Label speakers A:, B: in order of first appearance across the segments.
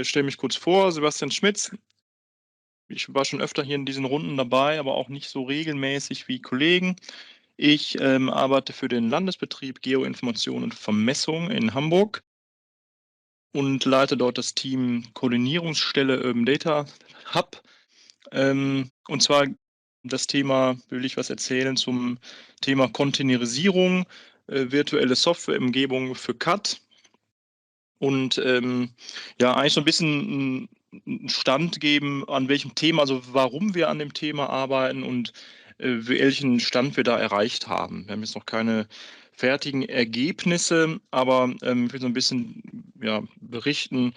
A: stelle mich kurz vor, Sebastian Schmitz. Ich war schon öfter hier in diesen Runden dabei, aber auch nicht so regelmäßig wie Kollegen. Ich arbeite für den Landesbetrieb Geoinformation und Vermessung in Hamburg und leite dort das Team Koordinierungsstelle Urban Data Hub. Und zwar das Thema will ich was erzählen zum Thema Containerisierung, virtuelle Softwareumgebung für CAD. Und ja, eigentlich so ein bisschen 'n Stand geben, an welchem Thema, also warum wir an dem Thema arbeiten und welchen Stand wir da erreicht haben. Wir haben jetzt noch keine fertigen Ergebnisse, aber ich will so ein bisschen, ja, berichten,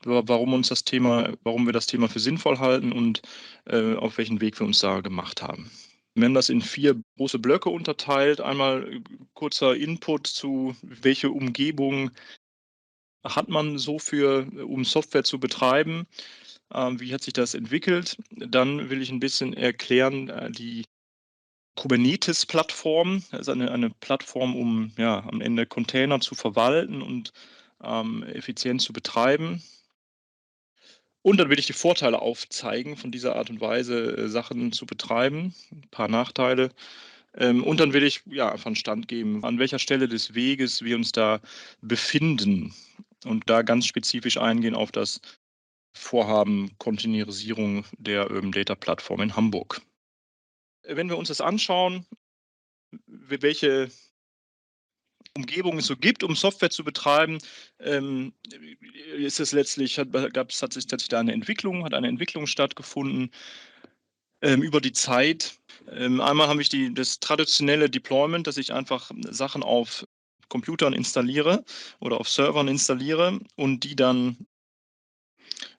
A: warum wir das Thema für sinnvoll halten und auf welchen Weg wir uns da gemacht haben. Wir haben das in 4 große Blöcke unterteilt. Einmal kurzer Input zu, welche Umgebung hat man so für um Software zu betreiben? Wie hat sich das entwickelt? Dann will ich ein bisschen erklären, die Kubernetes-Plattform. Das ist eine Plattform, um, ja, am Ende Container zu verwalten und effizient zu betreiben. Und dann will ich die Vorteile aufzeigen von dieser Art und Weise, Sachen zu betreiben, ein paar Nachteile. Und dann will ich, ja, einfach 'n Stand geben, an welcher Stelle des Weges wir uns da befinden und da ganz spezifisch eingehen auf das Vorhaben Containerisierung der Urban Data Plattform in Hamburg. Wenn wir uns das anschauen, welche Umgebung es so gibt, um Software zu betreiben, ist es letztlich hat sich da hat eine Entwicklung stattgefunden, über die Zeit. Einmal habe ich das traditionelle Deployment, dass ich einfach Sachen auf Computern installiere oder auf Servern installiere und die dann,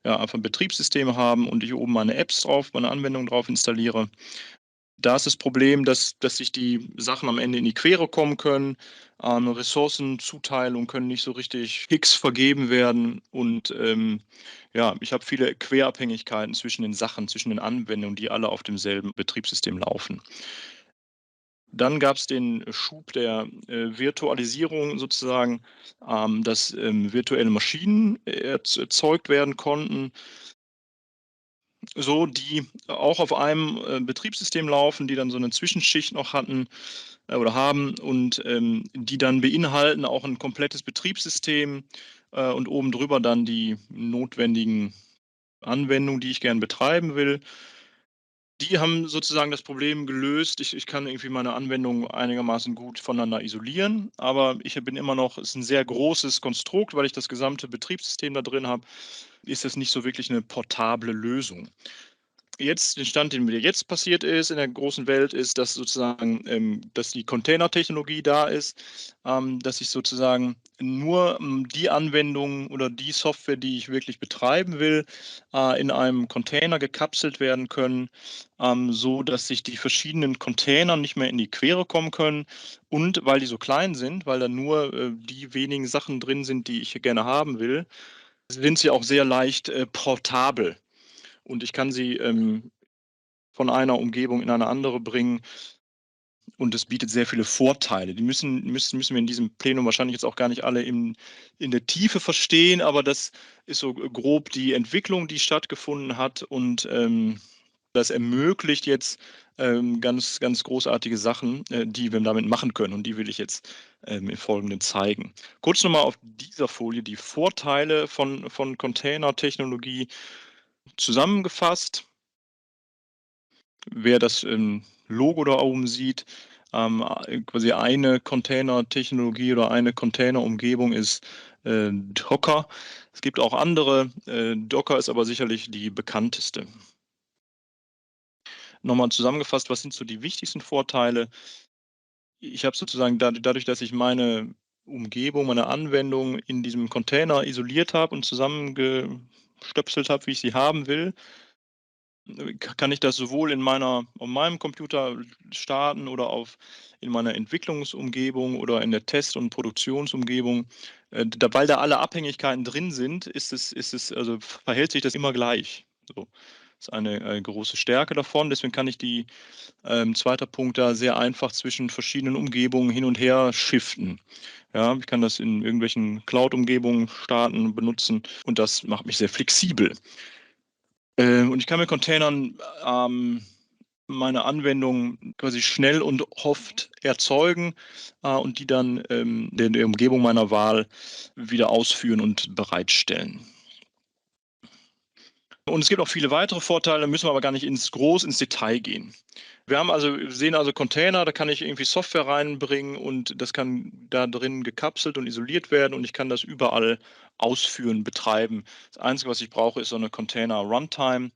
A: ja, einfach 'n Betriebssystem haben und ich oben meine Anwendungen drauf installiere. Da ist das Problem, dass sich die Sachen am Ende in die Quere kommen können. Ressourcenzuteilung können nicht so richtig fix vergeben werden und, ja, ich habe viele Querabhängigkeiten zwischen den Sachen, zwischen den Anwendungen, die alle auf demselben Betriebssystem laufen. Dann gab es den Schub der, Virtualisierung sozusagen, dass, virtuelle Maschinen erzeugt werden konnten, so, die auch auf einem, Betriebssystem laufen, die dann so eine Zwischenschicht noch hatten, oder haben und, die dann beinhalten auch ein komplettes Betriebssystem, und oben drüber dann die notwendigen Anwendungen, die ich gern betreiben will. Die haben sozusagen das Problem gelöst. Ich kann irgendwie meine Anwendungen einigermaßen gut voneinander isolieren, aber ich bin immer noch, es ist ein sehr großes Konstrukt, weil ich das gesamte Betriebssystem da drin habe, ist es nicht so wirklich eine portable Lösung. Jetzt den Stand, den mir jetzt passiert ist in der großen Welt, ist, dass sozusagen, dass die Containertechnologie da ist, dass ich sozusagen nur, die Anwendung oder die Software, die ich wirklich betreiben will, in einem Container gekapselt werden können, so dass sich die verschiedenen Container nicht mehr in die Quere kommen können. Und weil die so klein sind, weil da nur, die wenigen Sachen drin sind, die ich gerne haben will, sind sie auch sehr leicht, portabel. Und ich kann sie, von einer Umgebung in eine andere bringen und es bietet sehr viele Vorteile. Die müssen wir in diesem Plenum wahrscheinlich jetzt auch gar nicht alle in der Tiefe verstehen, aber das ist so grob die Entwicklung, die stattgefunden hat und, das ermöglicht jetzt, ganz, ganz großartige Sachen, die wir damit machen können und die will ich jetzt, im Folgenden zeigen. Kurz noch mal auf dieser Folie die Vorteile von Containertechnologie zusammengefasst. Wer das, Logo da oben sieht, quasi eine Container-Technologie oder eine Container-Umgebung ist, Docker. Es gibt auch andere, Docker ist aber sicherlich die bekannteste. Noch mal zusammengefasst, was sind so die wichtigsten Vorteile? Ich habe sozusagen dadurch, dass ich meine Umgebung, meine Anwendung in diesem Container isoliert habe und zusammengestöpselt habe, wie ich sie haben will, kann ich das sowohl auf meinem Computer starten oder in meiner Entwicklungsumgebung oder in der Test und Produktionsumgebung. Weil da alle Abhängigkeiten drin sind, ist es also verhält sich das immer gleich, so. Das ist eine große Stärke davon. Deswegen kann ich die, zweiter Punkt da, sehr einfach zwischen verschiedenen Umgebungen hin und her shiften. Ja, ich kann das in irgendwelchen Cloud-Umgebungen starten und benutzen und das macht mich sehr flexibel. Und ich kann mit Containern, meine Anwendung quasi schnell und oft erzeugen, und die dann, in der Umgebung meiner Wahl wieder ausführen und bereitstellen. Und es gibt auch viele weitere Vorteile, müssen wir aber gar nicht ins Detail gehen. Wir sehen also Container, da kann ich irgendwie Software reinbringen und das kann da drin gekapselt und isoliert werden und ich kann das überall ausführen, betreiben. Das Einzige, was ich brauche, ist so eine Container-Runtime,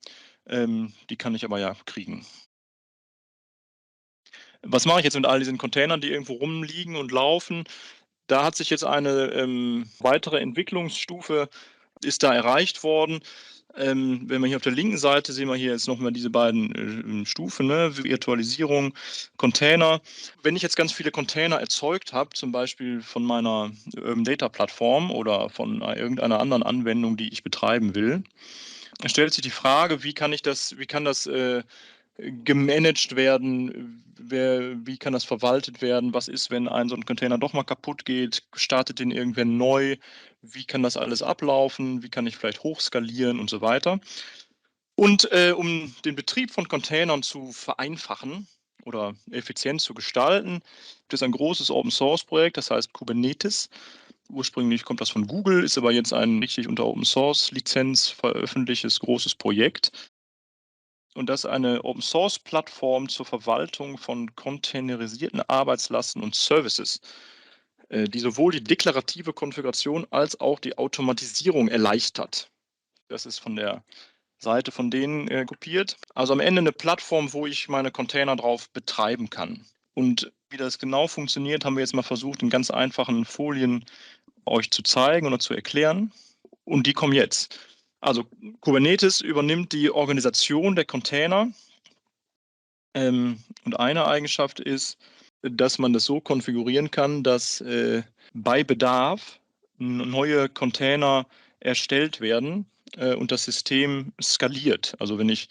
A: die kann ich aber ja kriegen. Was mache ich jetzt mit all diesen Containern, die irgendwo rumliegen und laufen? Da hat sich jetzt eine, weitere Entwicklungsstufe ist da erreicht worden. Wenn wir hier auf der linken Seite sehen wir hier jetzt noch mal diese beiden, Stufen, ne, Virtualisierung, Container. Wenn ich jetzt ganz viele Container erzeugt habe, zum Beispiel von meiner Urban Data Plattform oder von irgendeiner anderen Anwendung, die ich betreiben will, stellt sich die Frage, wie kann das, gemanagt werden? Wie kann das verwaltet werden? Was ist, wenn so ein Container doch mal kaputt geht? Startet den irgendwer neu? Wie kann das alles ablaufen? Wie kann ich vielleicht hochskalieren und so weiter? Und, um den Betrieb von Containern zu vereinfachen oder effizient zu gestalten, gibt es ein großes Open-Source-Projekt, das heißt Kubernetes. Ursprünglich kommt das von Google, ist aber jetzt ein richtig unter Open-Source-Lizenz veröffentlichtes großes Projekt. Und das ist eine Open-Source-Plattform zur Verwaltung von containerisierten Arbeitslasten und Services, die sowohl die deklarative Konfiguration als auch die Automatisierung erleichtert. Das ist von der Seite von denen, kopiert. Also am Ende eine Plattform, wo ich meine Container drauf betreiben kann. Und wie das genau funktioniert, haben wir jetzt mal versucht, in ganz einfachen Folien euch zu zeigen oder zu erklären. Und die kommen jetzt. Also Kubernetes übernimmt die Organisation der Container. Und eine Eigenschaft ist, dass man das so konfigurieren kann, dass, bei Bedarf neue Container erstellt werden, und das System skaliert. Also, wenn ich,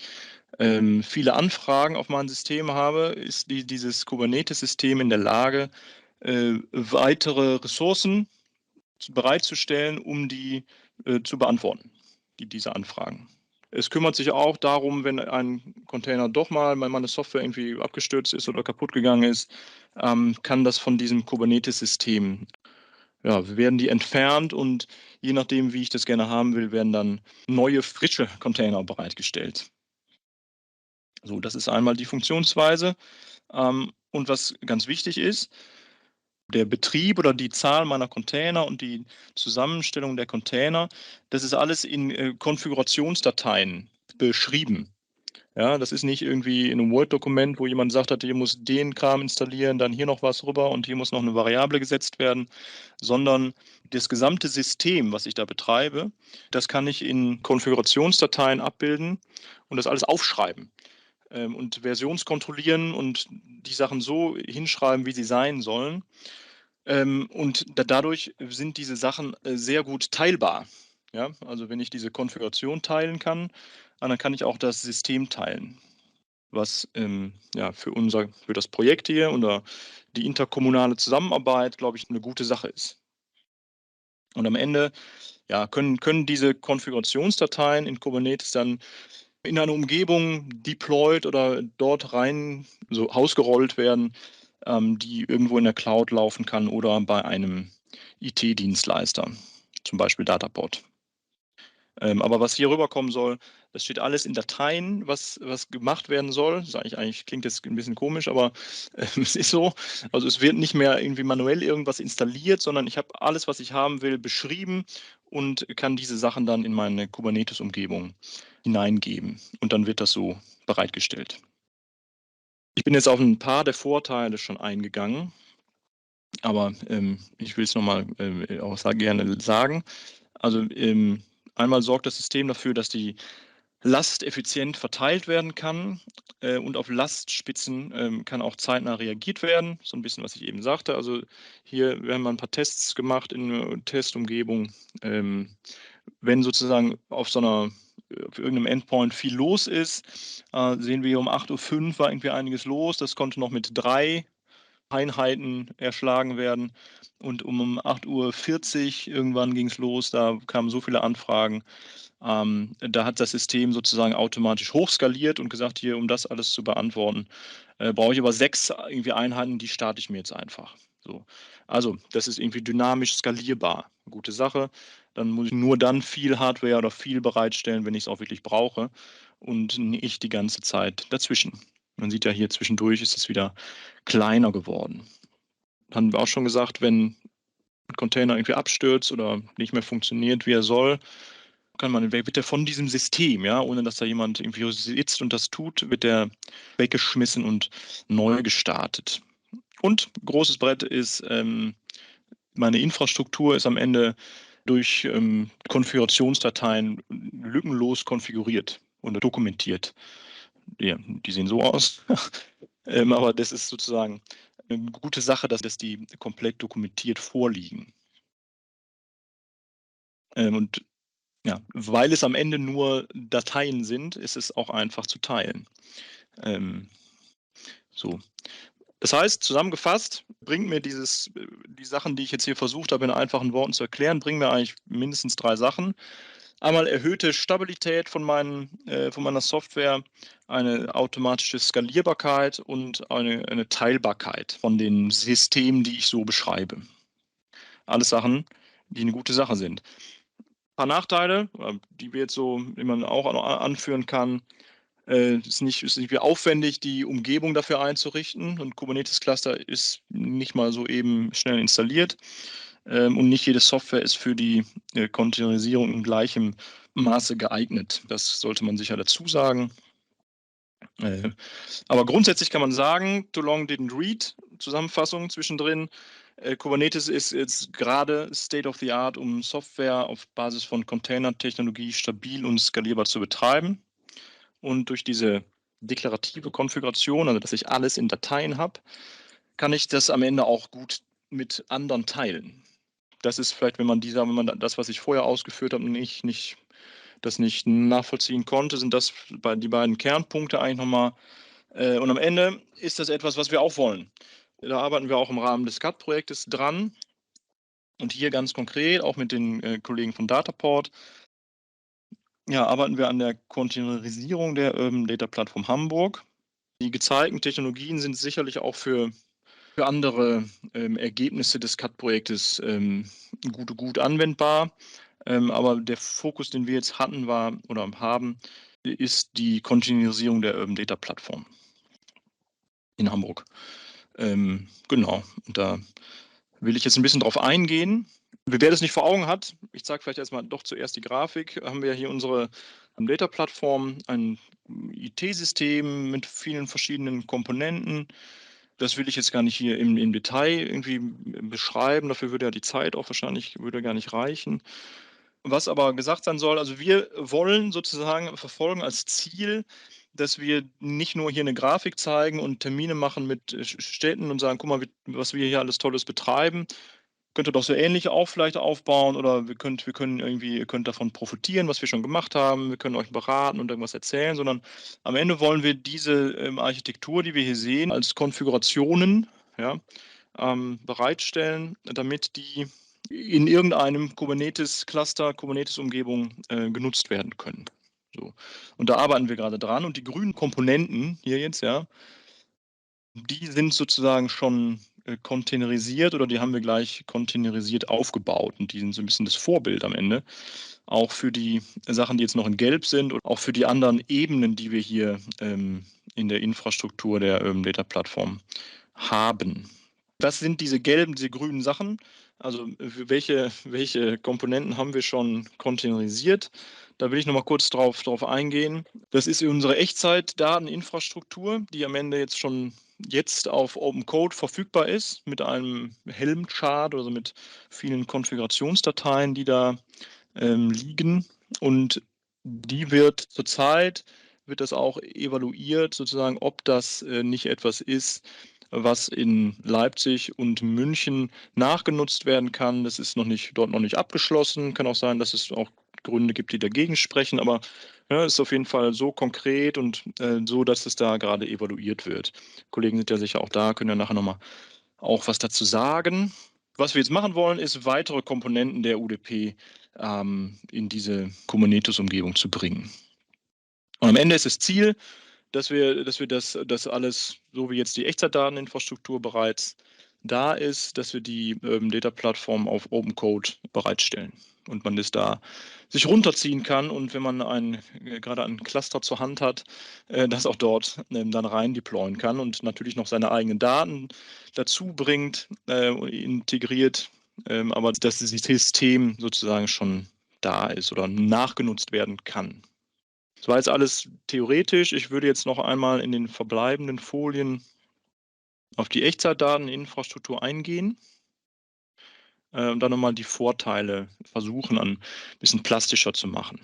A: viele Anfragen auf mein System habe, ist dieses Kubernetes-System in der Lage, weitere Ressourcen bereitzustellen, um die, zu beantworten, diese Anfragen. Es kümmert sich auch darum, wenn ein Container doch mal, weil meine Software irgendwie abgestürzt ist oder kaputt gegangen ist, kann das von diesem Kubernetes-System, ja, werden die entfernt und je nachdem, wie ich das gerne haben will, werden dann neue, frische Container bereitgestellt. So, das ist einmal die Funktionsweise. Und was ganz wichtig ist, der Betrieb oder die Zahl meiner Container und die Zusammenstellung der Container, das ist alles in, Konfigurationsdateien beschrieben. Ja, das ist nicht irgendwie in einem Word-Dokument, wo jemand sagt hat: „Hier muss den Kram installieren, dann hier noch was rüber und hier muss noch eine Variable gesetzt werden“, sondern das gesamte System, was ich da betreibe, das kann ich in Konfigurationsdateien abbilden und das alles aufschreiben, und versionskontrollieren und die Sachen so hinschreiben, wie sie sein sollen. Und dadurch sind diese Sachen, sehr gut teilbar. Ja, also wenn ich diese Konfiguration teilen kann, dann kann ich auch das System teilen, was, ja, für das Projekt hier oder die interkommunale Zusammenarbeit, glaube ich, eine gute Sache ist. Und am Ende, ja, können diese Konfigurationsdateien in Kubernetes dann in eine Umgebung deployed oder dort rein so ausgerollt werden, die irgendwo in der Cloud laufen kann oder bei einem IT-Dienstleister, zum Beispiel Dataport. Aber was hier rüberkommen soll, das steht alles in Dateien, was gemacht werden soll. Das ist eigentlich klingt jetzt ein bisschen komisch, aber, es ist so. Also, es wird nicht mehr irgendwie manuell irgendwas installiert, sondern ich habe alles, was ich haben will, beschrieben und kann diese Sachen dann in meine Kubernetes-Umgebung hineingeben und dann wird das so bereitgestellt. Ich bin jetzt auf ein paar der Vorteile schon eingegangen, aber, ich will es noch mal, auch gerne sagen. Also, einmal sorgt das System dafür, dass die Last effizient verteilt werden kann, und auf Lastspitzen, kann auch zeitnah reagiert werden. So ein bisschen, was ich eben sagte. Also, hier wir haben mal ein paar Tests gemacht in 'ner Testumgebung. Wenn sozusagen auf so einer auf irgendeinem Endpoint viel los ist. Sehen wir hier um 8:05 Uhr war irgendwie einiges los. Das konnte noch mit 3 Einheiten erschlagen werden. Und um 8:40 Uhr irgendwann ging es los. Da kamen so viele Anfragen. Da hat das System sozusagen automatisch hochskaliert und gesagt, hier, um das alles zu beantworten, brauche ich aber 6 irgendwie Einheiten, die starte ich mir jetzt einfach. So. Also, das ist irgendwie dynamisch skalierbar. Gute Sache. Dann muss ich nur dann viel Hardware oder viel bereitstellen, wenn ich es auch wirklich brauche und nicht die ganze Zeit dazwischen. Man sieht ja hier zwischendurch ist es wieder kleiner geworden. Haben wir auch schon gesagt, wenn ein Container irgendwie abstürzt oder nicht mehr funktioniert, wie er soll, wird der von diesem System, ja, ohne dass da jemand irgendwie sitzt und das tut, wird der weggeschmissen und neu gestartet. Und großes Brett ist, meine Infrastruktur ist am Ende durch Konfigurationsdateien lückenlos konfiguriert und dokumentiert. Ja, die sehen so aus. Aber das ist sozusagen eine gute Sache, dass die komplett dokumentiert vorliegen. Und ja, weil es am Ende nur Dateien sind, ist es auch einfach zu teilen. So. Das heißt, zusammengefasst bringt mir die Sachen, die ich jetzt hier versucht habe, in einfachen Worten zu erklären, bringen mir eigentlich mindestens 3 Sachen. Einmal erhöhte Stabilität von meiner Software, eine automatische Skalierbarkeit und eine Teilbarkeit von den Systemen, die ich so beschreibe. Alles Sachen, die eine gute Sache sind. Ein paar Nachteile, die wir jetzt so, die man auch anführen kann, ist nicht wie aufwendig, die Umgebung dafür einzurichten. Und Kubernetes-Cluster ist nicht mal so eben schnell installiert. Und nicht jede Software ist für die Containerisierung in gleichem Maße geeignet. Das sollte man sicher dazu sagen. Aber grundsätzlich kann man sagen, too long didn't read, Zusammenfassung zwischendrin. Kubernetes ist jetzt gerade State of the Art, um Software auf Basis von Container-Technologie stabil und skalierbar zu betreiben. Und durch diese deklarative Konfiguration, also dass ich alles in Dateien habe, kann ich das am Ende auch gut mit anderen teilen. Das ist vielleicht, wenn man das, was ich vorher ausgeführt habe, nicht nachvollziehen konnte, sind das die beiden Kernpunkte eigentlich nochmal. Und am Ende ist das etwas, was wir auch wollen. Da arbeiten wir auch im Rahmen des CAD-Projektes dran. Und hier ganz konkret, auch mit den Kollegen von Dataport, ja, arbeiten wir an der Containerisierung der Urban Data Plattform Hamburg. Die gezeigten Technologien sind sicherlich auch für andere Ergebnisse des CAD-Projektes gut anwendbar. Aber der Fokus, den wir jetzt hatten, haben, ist die Containerisierung der Urban Data Plattform in Hamburg. Genau, und da will ich jetzt ein bisschen drauf eingehen. Wer das nicht vor Augen hat, ich zeige vielleicht erstmal doch zuerst die Grafik, haben wir hier unsere Data-Plattform, ein IT-System mit vielen verschiedenen Komponenten. Das will ich jetzt gar nicht hier im Detail irgendwie beschreiben, dafür würde ja die Zeit auch wahrscheinlich gar nicht reichen. Was aber gesagt sein soll, also wir wollen sozusagen verfolgen als Ziel, dass wir nicht nur hier eine Grafik zeigen und Termine machen mit Städten und sagen: „Guck mal, was wir hier alles Tolles betreiben. Könnt ihr doch so ähnlich auch vielleicht aufbauen oder ihr könnt davon profitieren, was wir schon gemacht haben. Wir können euch beraten und irgendwas erzählen“, sondern am Ende wollen wir diese Architektur, die wir hier sehen, als Konfigurationen, ja, bereitstellen, damit die in irgendeinem Kubernetes-Cluster, Kubernetes-Umgebung genutzt werden können. So. Und da arbeiten wir gerade dran. Und die grünen Komponenten hier jetzt, ja, die sind sozusagen schon containerisiert oder die haben wir gleich containerisiert aufgebaut. Und die sind so ein bisschen das Vorbild am Ende. Auch für die Sachen, die jetzt noch in Gelb sind und auch für die anderen Ebenen, die wir hier in der Infrastruktur der Urban Data Plattform haben. Was sind diese grünen Sachen? Also welche Komponenten haben wir schon containerisiert? Da will ich noch mal kurz drauf eingehen. Das ist unsere Echtzeitdateninfrastruktur, die am Ende jetzt auf Open Code verfügbar ist, mit einem Helm-Chart, also mit vielen Konfigurationsdateien, die da liegen. Und die wird das auch evaluiert, sozusagen, ob das nicht etwas ist, was in Leipzig und München nachgenutzt werden kann. Das ist dort noch nicht abgeschlossen. Kann auch sein, dass es auch Gründe gibt, die dagegen sprechen. Aber Ja, ist auf jeden Fall so konkret und, so, dass es da gerade evaluiert wird. Kollegen sind ja sicher auch da, können ja nachher noch mal auch was dazu sagen. Was wir jetzt machen wollen, ist weitere Komponenten der UDP, in diese Kubernetes-Umgebung zu bringen. Und am Ende ist das Ziel, dass wir das alles, so wie jetzt die Echtzeitdateninfrastruktur bereits da ist, dass wir die, Data-Plattform auf Open Code bereitstellen und man das da sich runterziehen kann und wenn man grade ein Cluster zur Hand hat, das auch dort, dann rein deployen kann und natürlich noch seine eigenen Daten dazu bringt, integriert, aber dass das System sozusagen schon da ist oder nachgenutzt werden kann. Das war jetzt alles theoretisch. Ich würde jetzt noch einmal in den verbleibenden Folien auf die Echtzeitdateninfrastruktur eingehen, und dann noch mal die Vorteile versuchen, ein bisschen plastischer zu machen.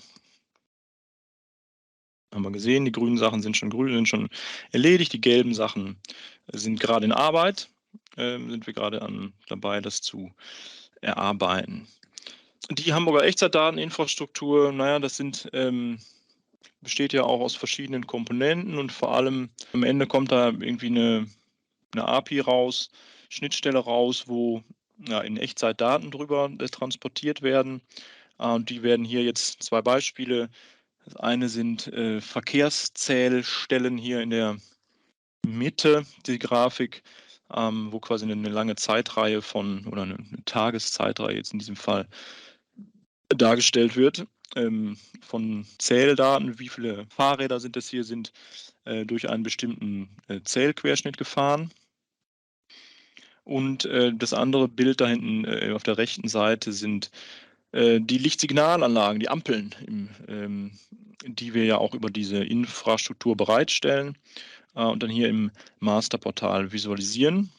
A: Haben wir gesehen, die grünen Sachen sind schon erledigt, die gelben Sachen sind gerade in Arbeit, sind wir gerade dabei, das zu erarbeiten. Die Hamburger Echtzeitdateninfrastruktur, na ja, besteht ja auch aus verschiedenen Komponenten und vor allem am Ende kommt da irgendwie eine API raus, Schnittstelle raus, wo ja, in Echtzeit Daten drüber transportiert werden. Und die werden hier jetzt 2 Beispiele. Das eine sind, Verkehrszählstellen hier in der Mitte, die Grafik, wo quasi eine lange Zeitreihe oder eine Tageszeitreihe jetzt in diesem Fall dargestellt wird, von Zähldaten. Wie viele Fahrräder sind durch einen bestimmten, Zählquerschnitt gefahren. Und, das andere Bild da hinten, auf der rechten Seite sind, die Lichtsignalanlagen, die Ampeln, die wir ja auch über diese Infrastruktur bereitstellen, und dann hier im Masterportal visualisieren.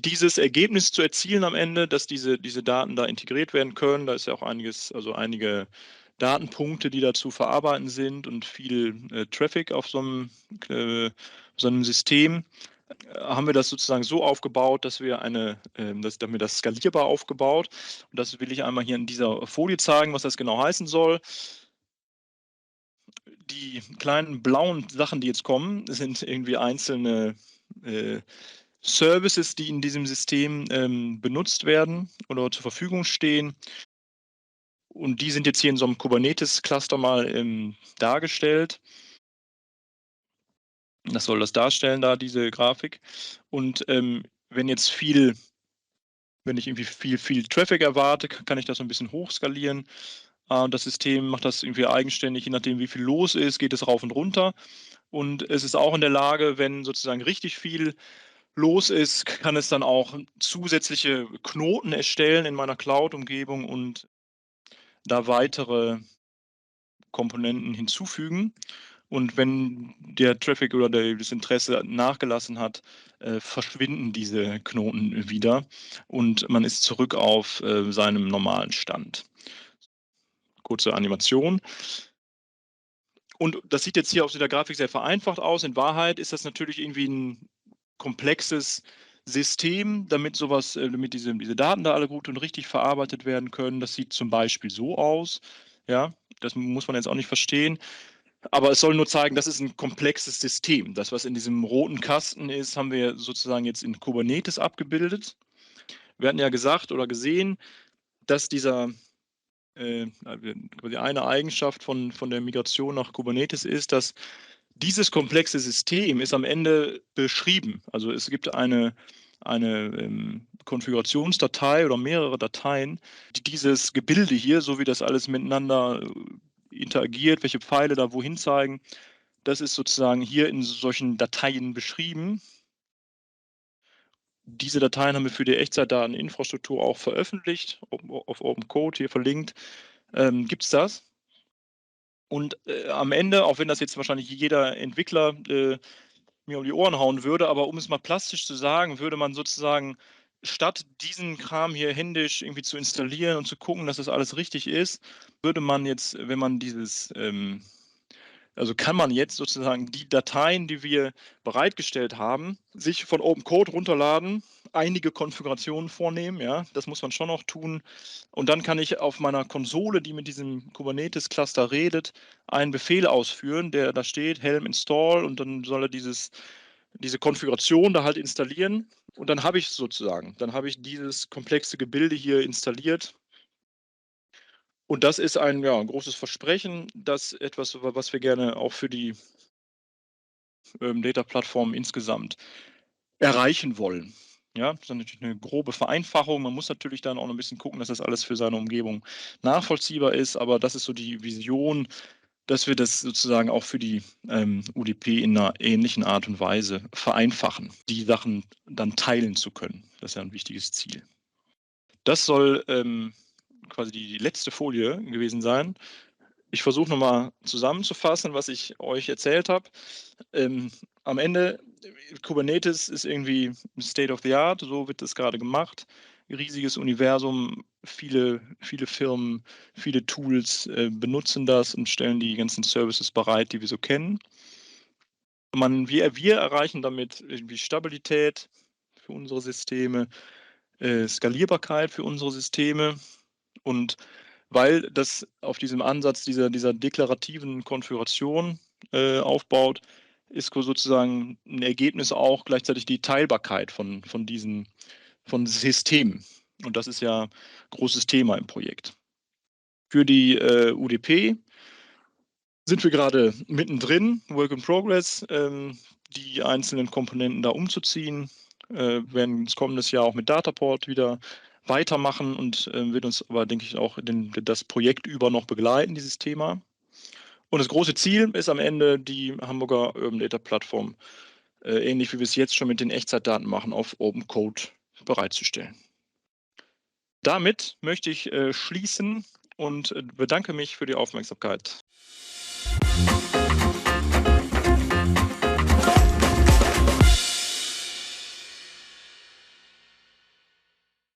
A: Dieses Ergebnis zu erzielen am Ende, dass diese Daten da integriert werden können, da ist ja auch einige Datenpunkte, die da zu verarbeiten sind und viel, Traffic auf so 'nem System. Haben wir das sozusagen so aufgebaut, dass wir haben wir das skalierbar aufgebaut. Und das will ich einmal hier in dieser Folie zeigen, was das genau heißen soll. Die kleinen blauen Sachen, die jetzt kommen, sind irgendwie einzelne, äh, Services, die in diesem System, benutzt werden oder zur Verfügung stehen. Und die sind jetzt hier in so einem Kubernetes-Cluster mal, dargestellt. Das soll das darstellen da, diese Grafik. Und, wenn jetzt wenn ich irgendwie viel Traffic erwarte, kann ich das so ein bisschen hochskalieren. Das System macht das irgendwie eigenständig, je nachdem, wie viel los ist, geht es rauf und runter. Und es ist auch in der Lage, wenn sozusagen richtig viel los ist, kann es dann auch zusätzliche Knoten erstellen in meiner Cloud-Umgebung und da weitere Komponenten hinzufügen. Und wenn der Traffic oder das Interesse nachgelassen hat, verschwinden diese Knoten wieder und man ist zurück auf, seinem normalen Stand. Kurze Animation. Und das sieht jetzt hier auf dieser Grafik sehr vereinfacht aus. In Wahrheit ist das natürlich irgendwie ein komplexes System, damit diese Daten da alle gut und richtig verarbeitet werden können. Das sieht zum Beispiel so aus, ja? Das muss man jetzt auch nicht verstehen. Aber es soll nur zeigen, das ist ein komplexes System. Das, was in diesem roten Kasten ist, haben wir sozusagen jetzt in Kubernetes abgebildet. Wir hatten ja gesagt oder gesehen, dass quasi eine Eigenschaft von der Migration nach Kubernetes ist, dass dieses komplexe System ist am Ende beschrieben. Also, es gibt eine Konfigurationsdatei oder mehrere Dateien, die dieses Gebilde hier, so wie das alles miteinander, interagiert, welche Pfeile da wohin zeigen, das ist sozusagen hier in solchen Dateien beschrieben. Diese Dateien haben wir für die Echtzeitdateninfrastruktur auch veröffentlicht, auf Open Code hier verlinkt, gibt's das. Und, am Ende, auch wenn das jetzt wahrscheinlich jeder Entwickler, mir um die Ohren hauen würde, aber um es mal plastisch zu sagen, würde man sozusagen statt diesen Kram hier händisch irgendwie zu installieren und zu gucken, dass das alles richtig ist, würde man jetzt, wenn man also kann man jetzt sozusagen die Dateien, die wir bereitgestellt haben, sich von Open Code runterladen einige Konfigurationen vornehmen, ja, das muss man schon noch tun. Und dann kann ich auf meiner Konsole, die mit diesem Kubernetes-Cluster redet, einen Befehl ausführen, der da steht, Helm install, und dann soll er diese Konfiguration da halt installieren. Und dann habe ich sozusagen, dann habe ich dieses komplexe Gebilde hier installiert. Und das ist ein, ja, ein großes Versprechen, das etwas, was wir gerne auch für die Data-Plattform insgesamt erreichen wollen. Ja, das ist dann natürlich eine grobe Vereinfachung. Man muss natürlich dann auch noch ein bisschen gucken, dass das alles für seine Umgebung nachvollziehbar ist, aber das ist so die Vision, dass wir das sozusagen auch für die UDP in einer ähnlichen Art und Weise vereinfachen, die Sachen dann teilen zu können. Das ist ja ein wichtiges Ziel. Das soll quasi die letzte Folie gewesen sein. Ich versuche nochmal zusammenzufassen, was ich euch erzählt habe. Am Ende, Kubernetes ist irgendwie State of the Art, so wird das gerade gemacht. Riesiges Universum, viele Firmen, viele Tools benutzen das und stellen die ganzen Services bereit, die wir so kennen. Wir erreichen damit irgendwie Stabilität für unsere Systeme, Skalierbarkeit für unsere Systeme, und weil das auf diesem Ansatz dieser deklarativen Konfiguration aufbaut, ist sozusagen ein Ergebnis auch gleichzeitig die Teilbarkeit von diesen Systemen. Und das ist ja ein großes Thema im Projekt. Für die UDP sind wir gerade mittendrin, Work in Progress, die einzelnen Komponenten da umzuziehen. Werden das kommendes Jahr auch mit Dataport wieder weitermachen und wird uns aber, denke ich, auch das Projekt über noch begleiten, dieses Thema. Und das große Ziel ist am Ende, die Hamburger Urban Data Plattform, ähnlich wie wir es jetzt schon mit den Echtzeitdaten machen, auf Open Code bereitzustellen. Damit möchte ich schließen und bedanke mich für die Aufmerksamkeit.